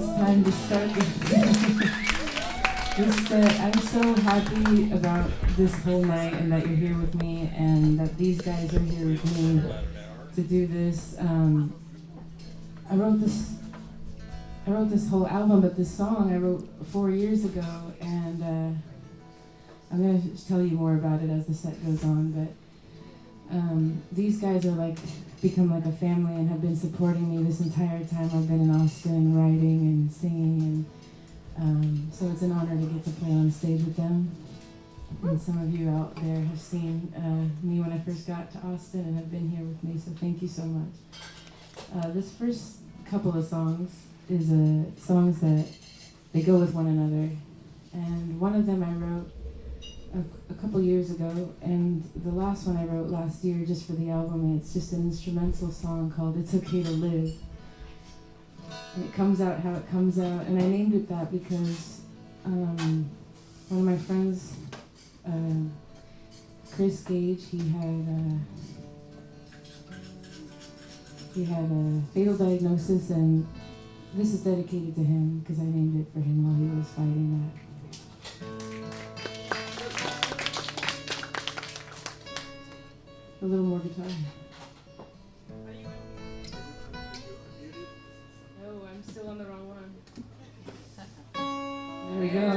it's time to start this set. I'm so happy about this whole night and that you're here with me and that these guys are here with me to do this. I wrote this whole album, but this song I wrote 4 years ago, and I'm going to tell you more about it as the set goes on, but these guys are like become like a family and have been supporting me this entire time I've been in Austin writing and singing, and so it's an honor to get to play on stage with them. And some of you out there have seen me when I first got to Austin and have been here with me, so thank you so much. This first couple of songs is songs that they go with one another, and one of them I wrote a couple years ago, and the last one I wrote last year just for the album, and it's just an instrumental song called It's Okay to Live. And it comes out how it comes out, and I named it that because one of my friends, Chris Gage, he had a fatal diagnosis, and this is dedicated to him because I named it for him while he was fighting that. A little more guitar. Oh, I'm still on the wrong one. There we go.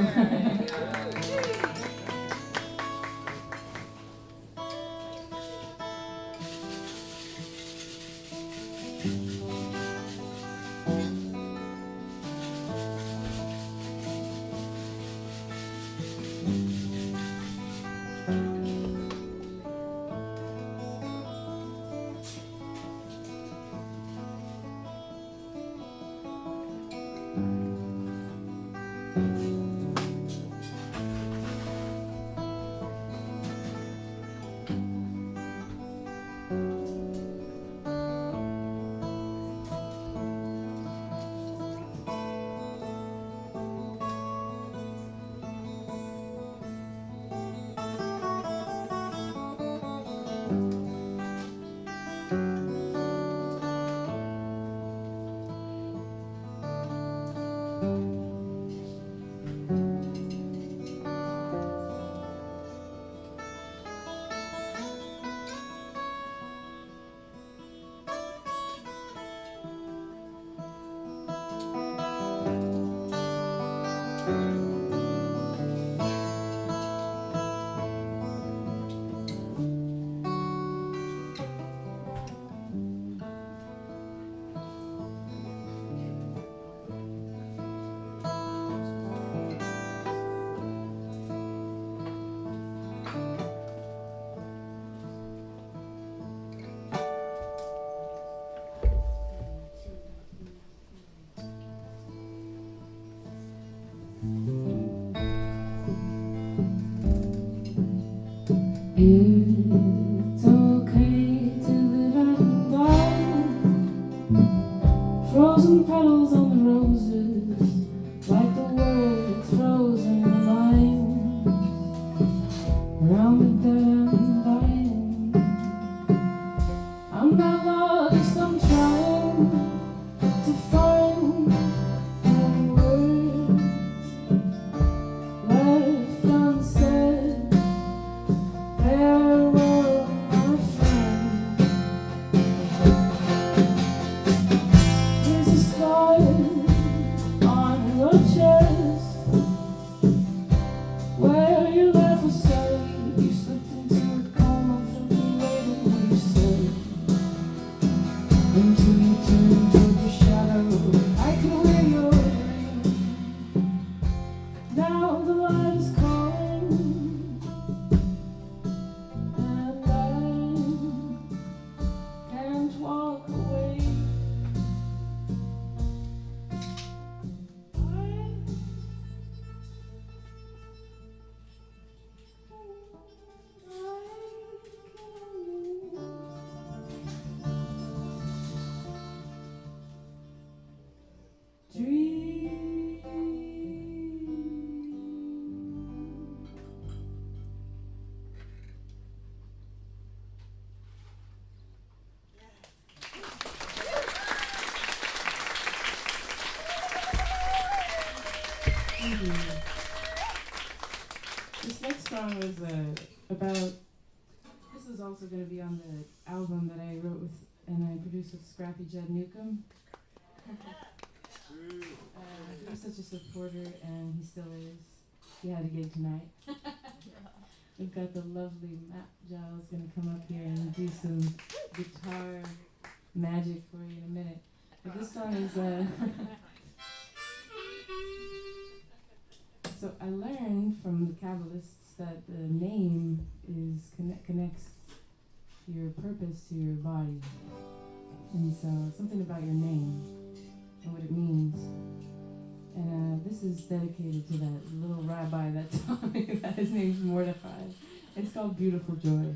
It's okay to live and die. Frozen petals on the roses, like the words frozen in line. Around the dead and dying, I'm not lost, I'm trying to find the words left unsaid. Farewell, my friend. There's a scar on your chest where you left a sight. You slipped into a coma from the later what you said. Until you turned toward your shadow, I can wear your ring. Now the light is calling, and I can't walk away. Dream. Thank you. This next song was about. This is also going to be on the album that I wrote with and I produced with Scrappy Judd Newcomb. He was such a supporter, and he still is. He had a gig tonight. We've got the lovely Matt Giles going to come up here and do some guitar magic for you in a minute. But this song is. So I learned from the Kabbalists that the name is connects your purpose to your body, and so something about your name and what it means. And this is dedicated to that little rabbi that taught me that his name's Mordecai. It's called Beautiful Joy.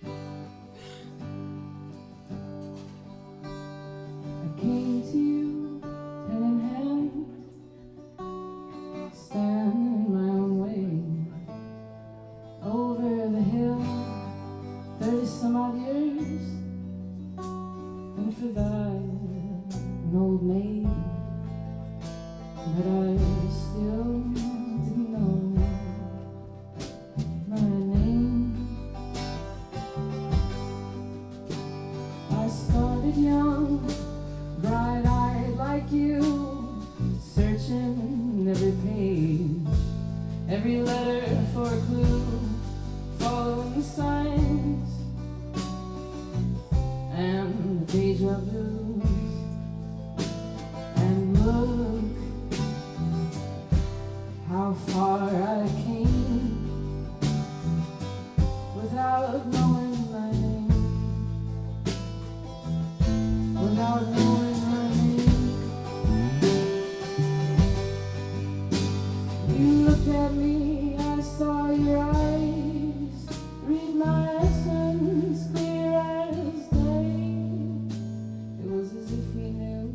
I came to you pen in hand, standing in my own way, over the hill, 30 some odd years, and for that an old maid, but I still didn't know my name. I started young, bright-eyed like you, searching every page, every letter for a clue, following the signs and the deja vu. Look how far I came without knowing my name, without knowing my name. You looked at me, I saw your eyes, read my essence clear as day. It was as if we knew.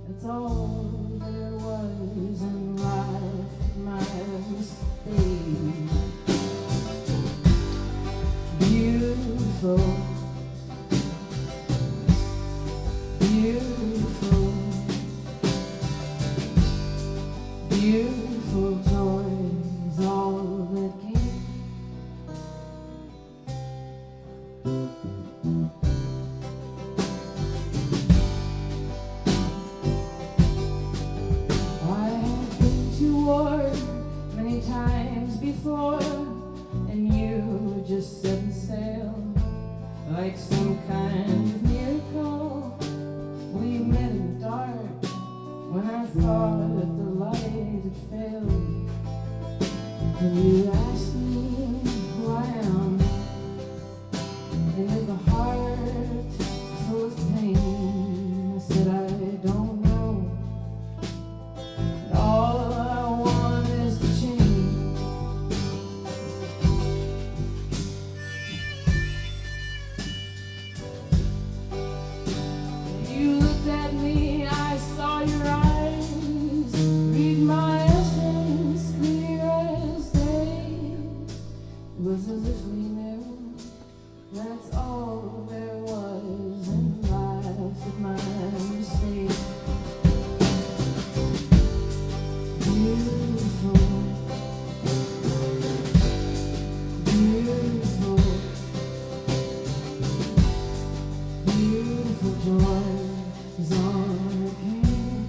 That's all there was in life, my mistake. Beautiful, beautiful, beautiful joy is all that came. Many times before, and you just set sail like some kind of miracle. We met in the dark when I thought that the light had failed, and you asked me who I am, and with a heart full of pain, I said I don't know. All I want is to change. You looked at me, I saw your eyes, read my essence clear as day. It was as if we knew. That's all there was in life of my mistake. Beautiful, beautiful, beautiful joy is all that came.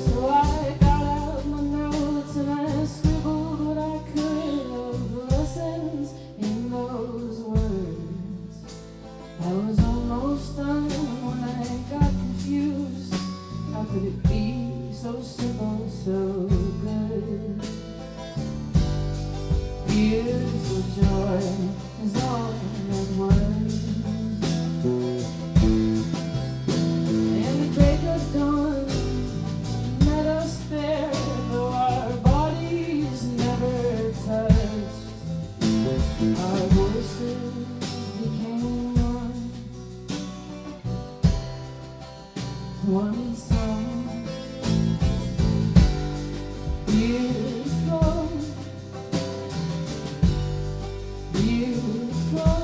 So I got out my notes and I scribbled what I could of the lessons in those words. I was almost done when I got confused. How could it be so simple, so good? Beautiful joy is all that was. And the break of dawn met us there, though our bodies never touched. Our voices became one song. Beautiful, beautiful,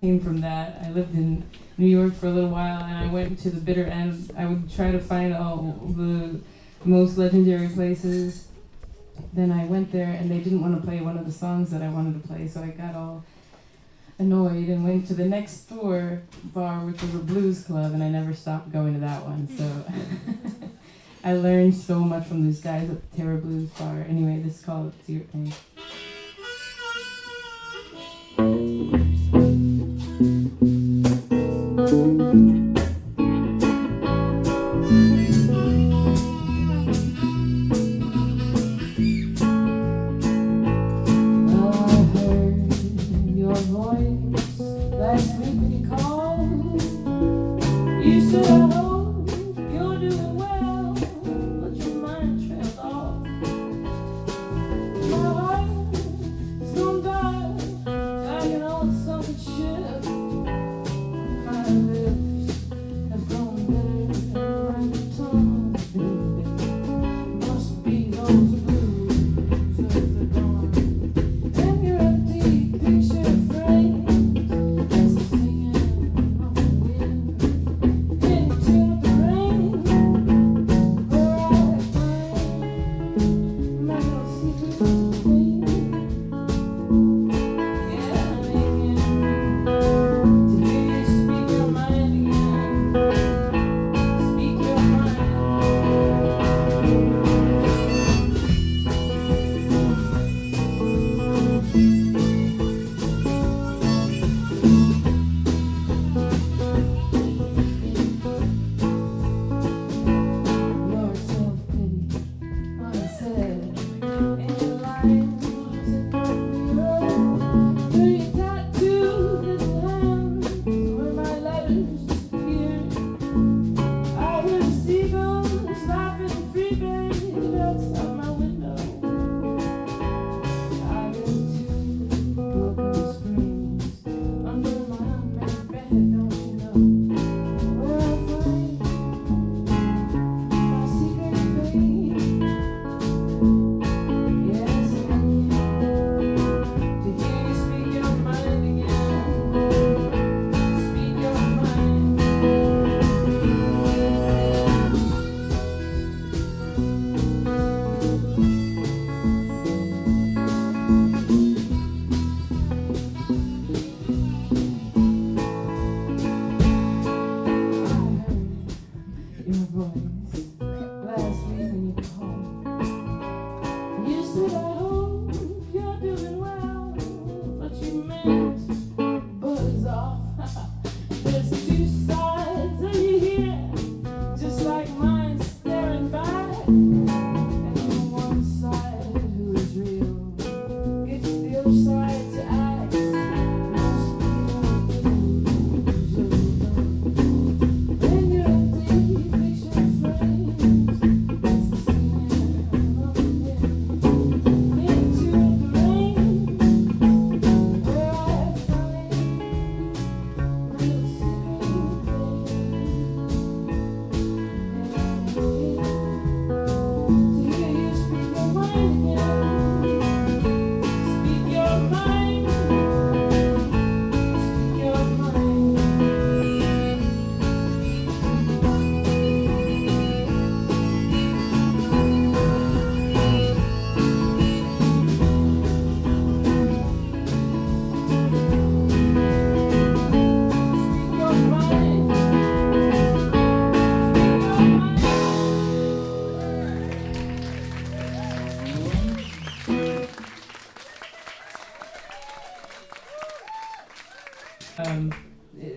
Came from that. I lived in New York for a little while, and I went to the bitter end. I would try to find all the most legendary places. Then I went there, and they didn't want to play one of the songs that I wanted to play, so I got all annoyed and went to the next door bar, which was a blues club, and I never stopped going to that one. So I learned so much from these guys at the Terror Blues Bar. Anyway, this is called Secret Pain. Last week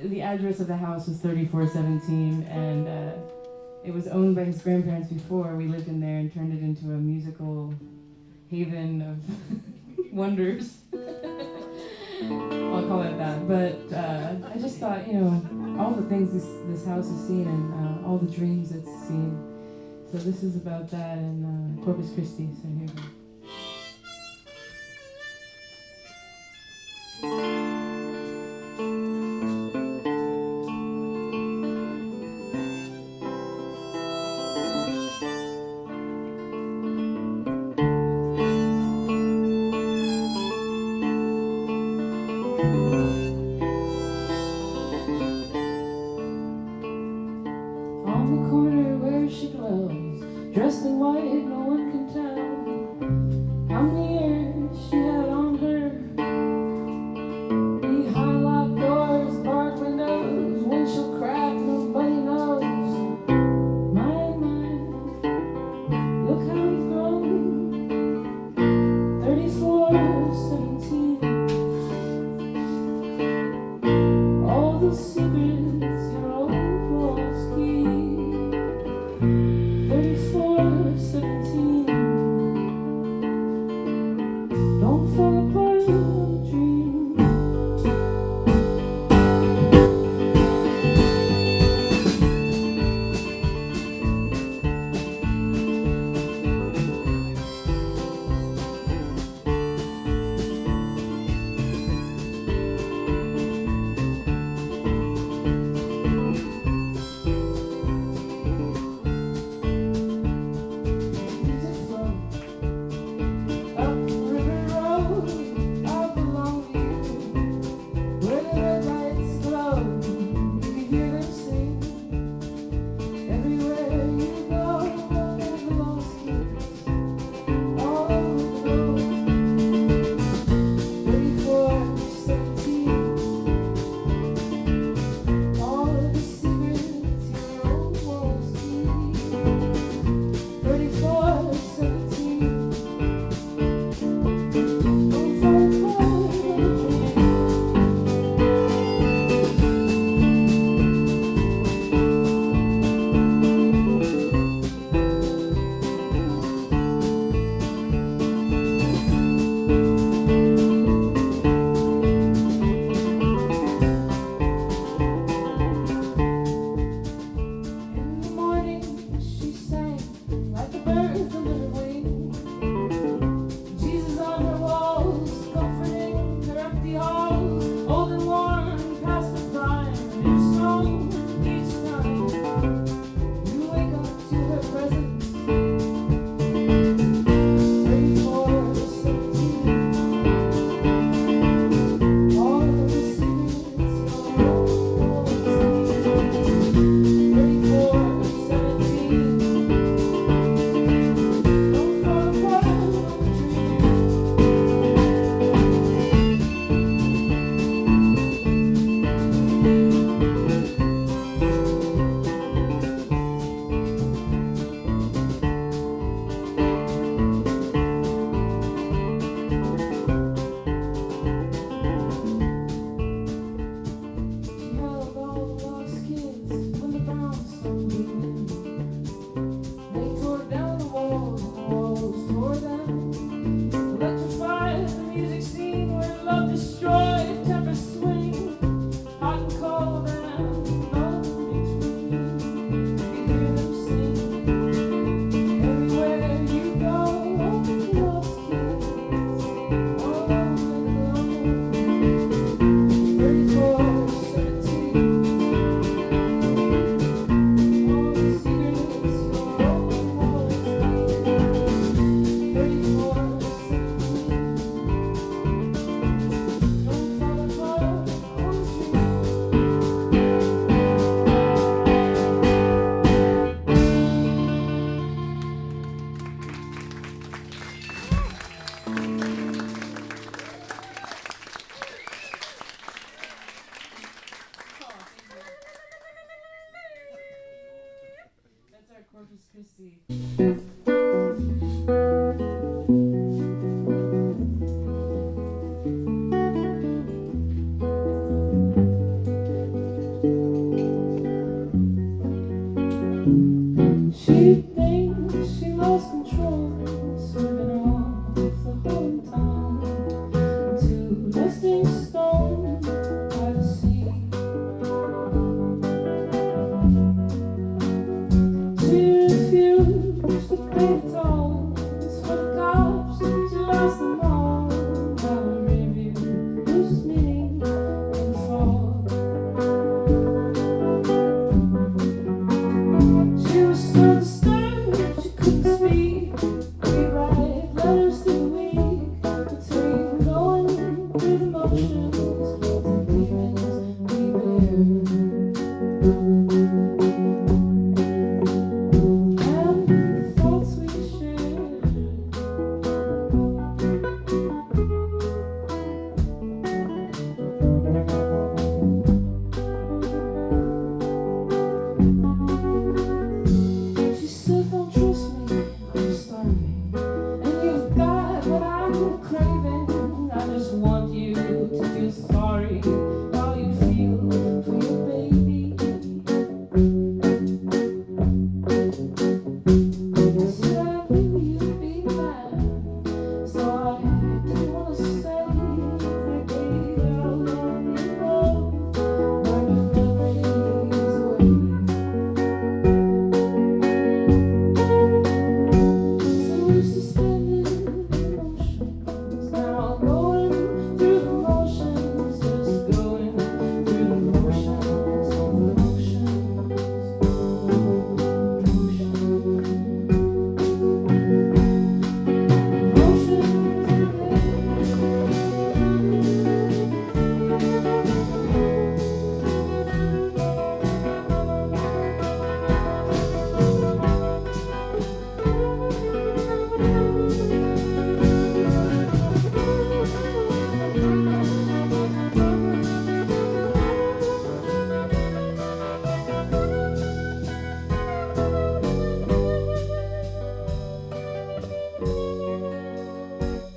The address of the house was 3417, and it was owned by his grandparents before. We lived in there and turned it into a musical haven of wonders. I'll call it that. But I just thought, you know, all the things this house has seen and all the dreams it's seen. So this is about that in Corpus Christi. So here we go. Dressed in white, no one can tell how many years she had on her. The high locked doors, barred windows, windshield crack, nobody knows. My, look how we've grown. 34, 17. All the secrets your old walls keep. 34, 17. lost control, swerving off the whole town to resting stone by the sea. She refused to pay the tolls for the cops, she lost them all. Now her rearview loses meaning in the fog. She was so disturbed she couldn't speak. We write letters through the week between going through the motions and demons we bear. And thoughts we share. She said, don't trust me, I'm starving, and you've got what I'm craving. I just want you to feel sorry how you feel for your baby. I said I knew you'd be mad, so I didn't want to say I gave her a lonely love, burning memories away. So used to spending emotions, now going through the motions, just going through the motions of emotions.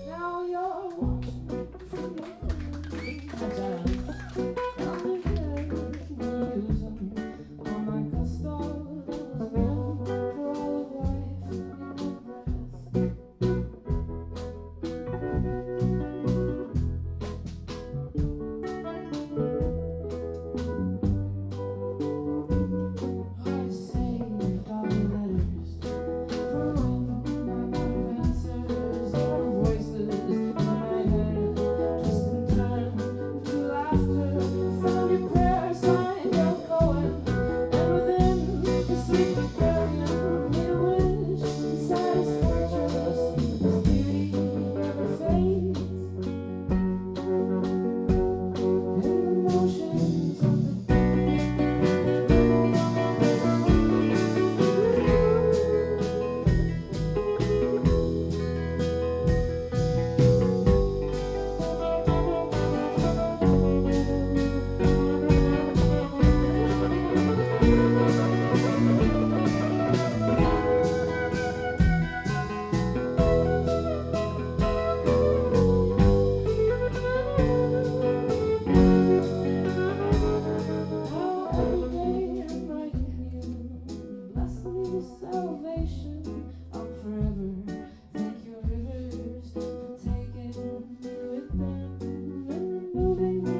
Now you're watching from your on my custard that was meant for all of life in your breath. I saved all the letters for when I'm out of answers. All the voices in my head twist and turn to laughter. Found your prayer sign, got going, and within the sweet rebellion made a wish and satisfaction. This beauty never fades in the motions of the salvation. I'll forever thank your rivers for taking me with them and removing me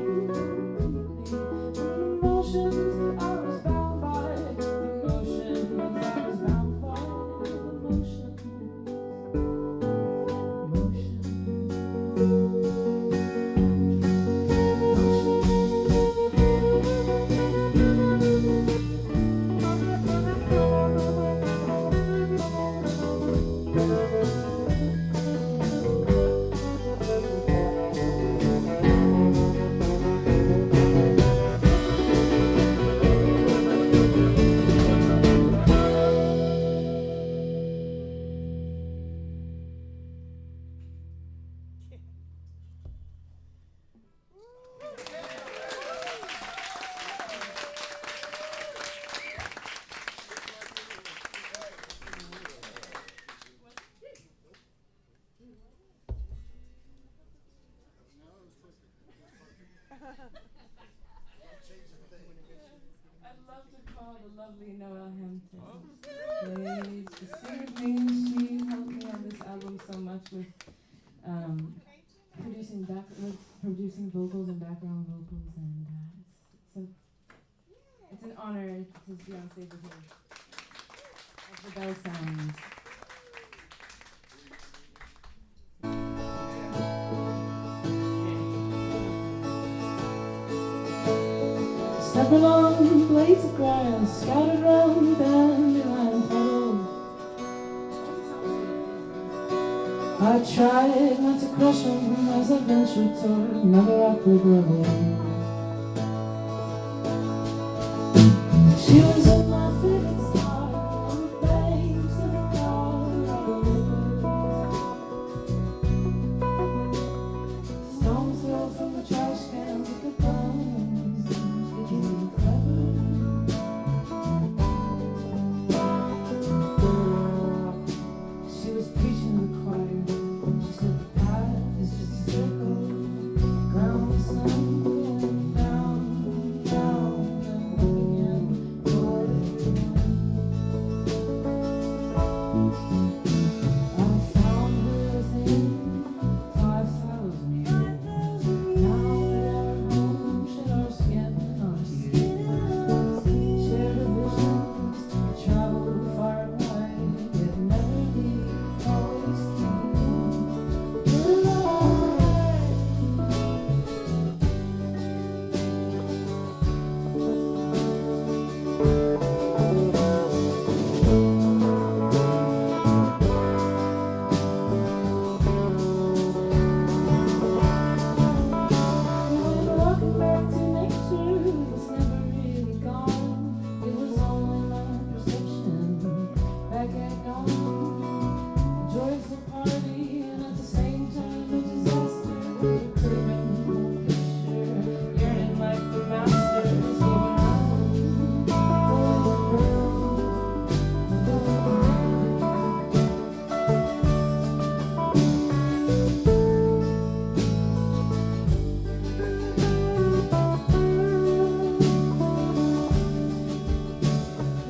completely from the motions I was bound by, the motions I was bound by, the motions. I'd love to call the lovely Noah Hampton. Please, just sing with me. with producing vocals and background vocals, and it's an honor to be on stage with her. As the bell sounds. Step along blades of grass scattered round dandelion puddles. I tried not to crush them as I ventured toward another awkward revel. She was in my favorite spot on the banks of the Colorado River. Stones thrown from the trash cans at the bones became clever. She was preaching to the choir. She said the path is just a circle, ground the sun going down, down, and up again, toward it again. I found her within 5,000 years. Now that our home shed our skin on tears, shared our visions, traveled far and wide, yet never leave, always keep. Walking back to nature was never really gone. It was only my perception back at dawn. A joyful party and at the same time a disaster. A curving picture, yearning like the masters came around.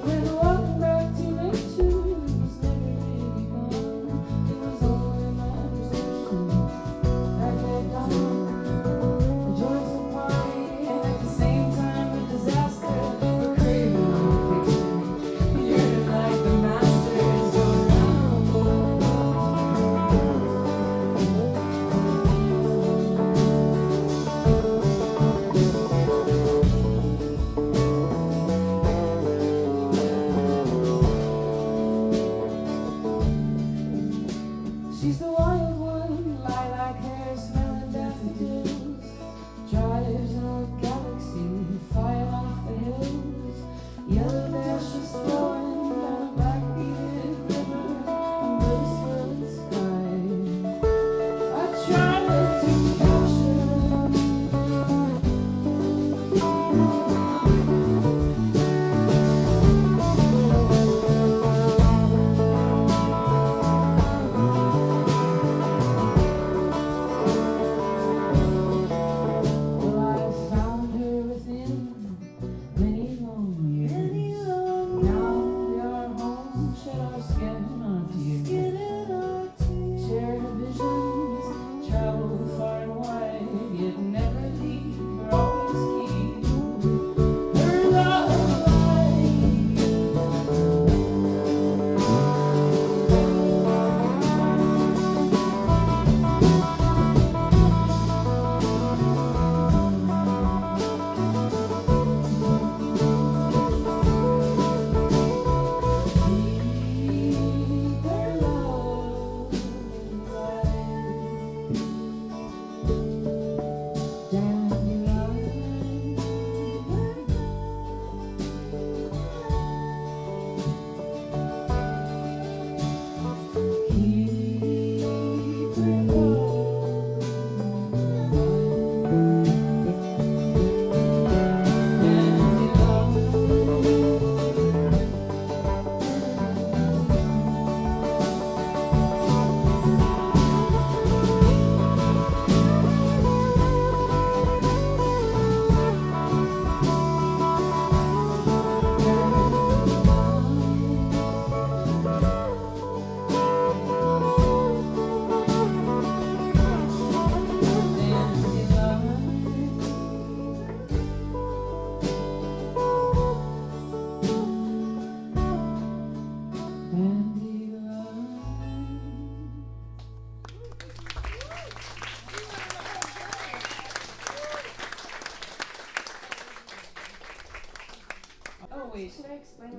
When walking back to nature was never really gone. It was only my perception back at dawn. A joyful party and at the same time a disaster. A craving picture, yearning like the masters go around. She's the wild one, lilac hair, smelling daffodils. Drives in a galaxy, flying off the hills. Yellow dashes flowing down a black-beaded river under the swirling sky. I tried to capture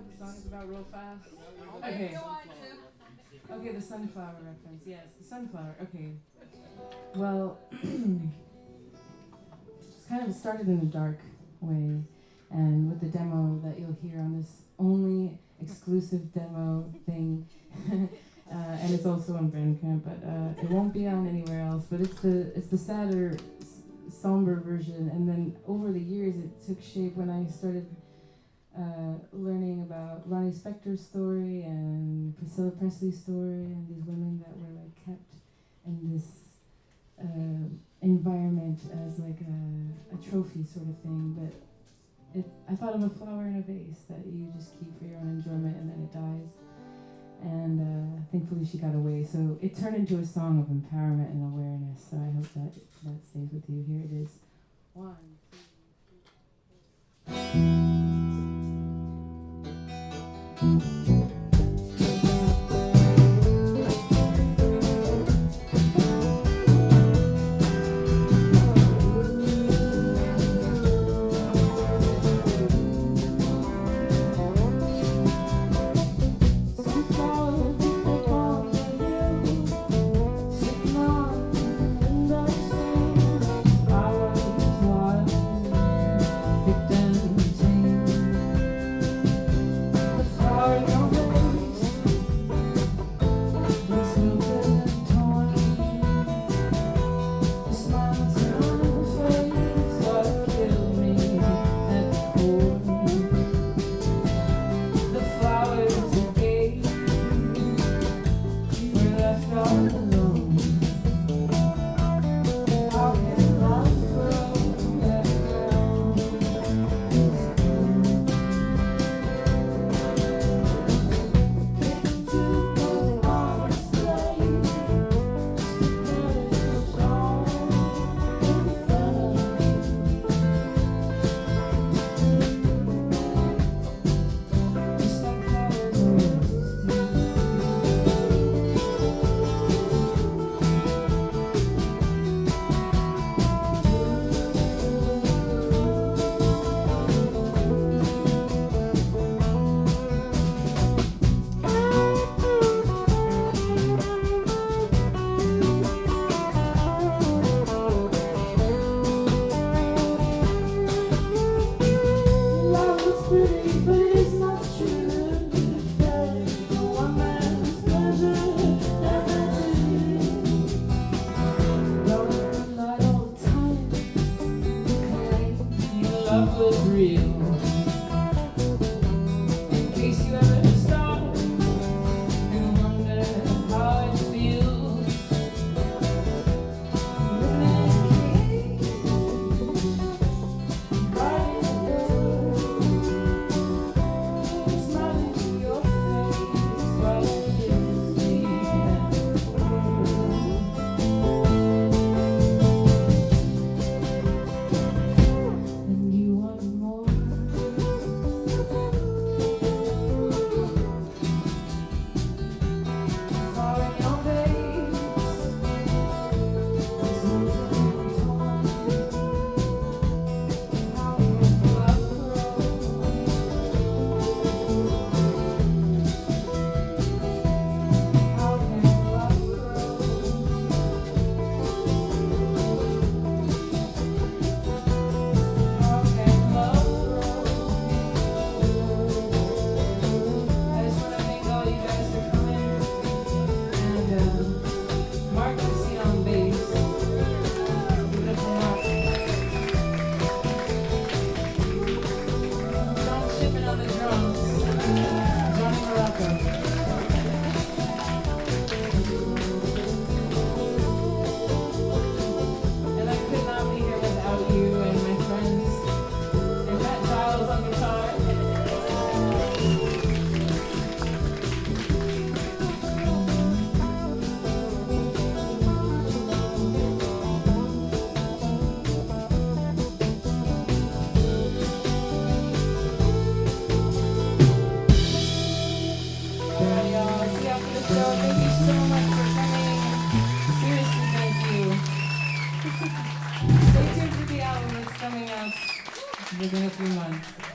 what the song is about real fast? Okay. Okay, the sunflower reference. Yes, the sunflower. Okay. Well, it's kind of started in a dark way, and with the demo that you'll hear on this only exclusive demo thing, and it's also on Bandcamp, but it won't be on anywhere else. But it's the sadder, somber version, and then over the years it took shape when I started learning about Ronnie Spector's story and Priscilla Presley's story and these women that were like kept in this environment as like a trophy sort of thing. But I thought of a flower in a vase that you just keep for your own enjoyment and then it dies. And thankfully she got away. So it turned into a song of empowerment and awareness. So I hope that stays with you. Here it is. 1, 2, 3. Stay tuned for the album that's coming out within a few months.